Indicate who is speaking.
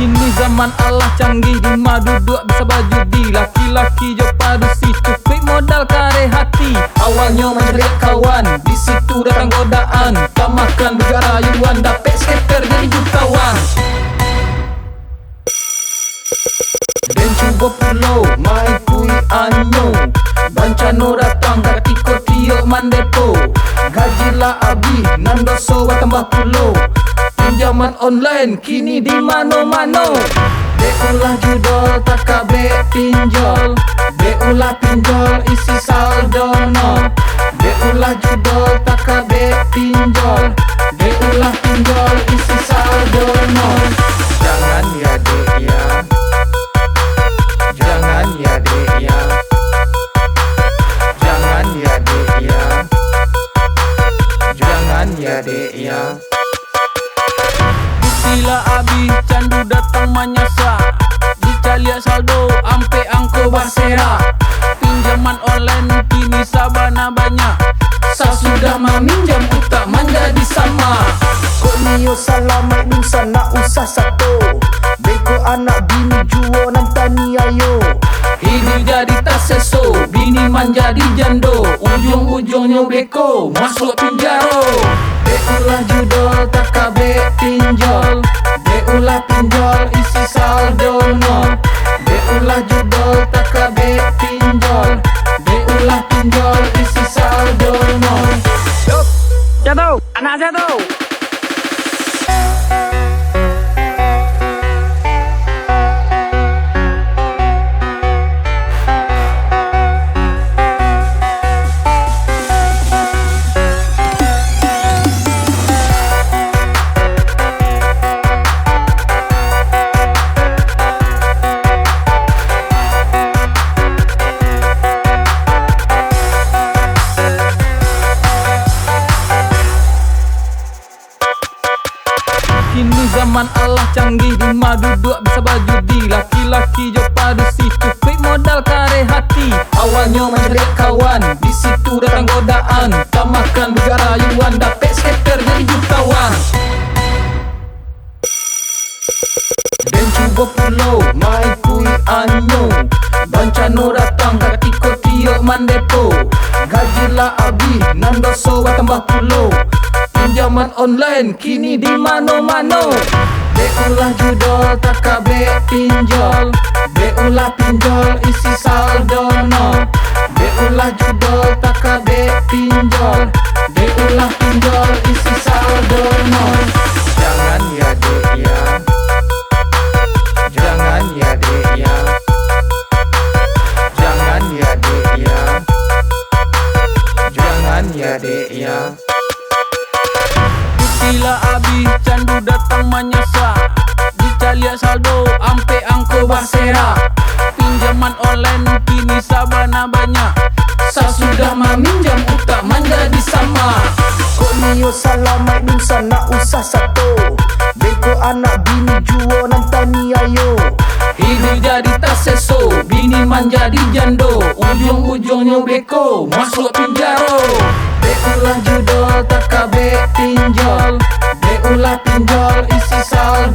Speaker 1: Kini zaman Allah canggih, di madu duduk bisa berjudi. Laki-laki jo padu situ, quick modal kare hati. Awalnya mencari kawan, di situ datang godaan. Tak makan bergerak rayuan, dapet skater jadi jutawan. Dan cuba pulau, mai kui anyo. Bancano datang, katiko tiok mandepo. Gajilah abi, nandoso tambah pulau. Pinjaman online kini di mano-mano. Beulah judol takabe pinjol. Beulah pinjol isi saldo nol. Beulah judol takabe pinjol. Beulah pinjol isi saldo nol. Jangan ya dek ya, jangan ya dek ya, jangan ya dek ya, jangan ya dek ya. Bila abi candu datang menyasa, dicalia saldo ampe angko basera. Pinjaman online kini sabana banyak. Sa sudah meminjam utak menjadi sama.
Speaker 2: Kok niyo salamat dun sana usah satu. Beko anak bini juo nantani ayo.
Speaker 1: Hidup jadi tak seso, bini menjadi jando. Ujung-ujungnya beko masuk penjara. Beulah judol takabe pinjol. Beulah pinjol isi saldo nol. Beulah judol takabe pinjol. Beulah pinjol isi saldo nol.
Speaker 3: Jatuh, anak jatuh.
Speaker 1: Kini zaman Allah canggih, di madu duduk bisa berjudi. Laki-laki jo padu situ, quick modal kare hati. Awalnya mencari kawan, di situ datang godaan. Tak makan bergerak rayuan, dapet skater jadi jutawan. Dan cuba pulau, mai kui anyo. Bancano datang, katiko tiok mandepo. Gajilah abi, nandoso tambah pulau. Pinjaman online kini di mano-mano. Beulah judol takabe pinjol. Beulah pinjol isi saldo nol. Beulah judol takabe pinjol. Beulah pinjol isi saldo nol. Jangan ya dek ya, jangan ya dek ya, jangan ya dek ya, jangan ya dek ya. Bila abi candu datang menyasa, dicalia saldo ampe angko basera. Pinjaman online kini sabana banyak. Sa sudah meminjam utak menjadi sama.
Speaker 2: Kok niyo salamat dun sana usah satu. Beko anak bini juo nantani ayo.
Speaker 1: Hidup jadi tak seso, bini menjadi jando. Ujung-ujungnya beko masuk penjara. Beulah judol takabe pinjol. Beulah pinjol isi saldo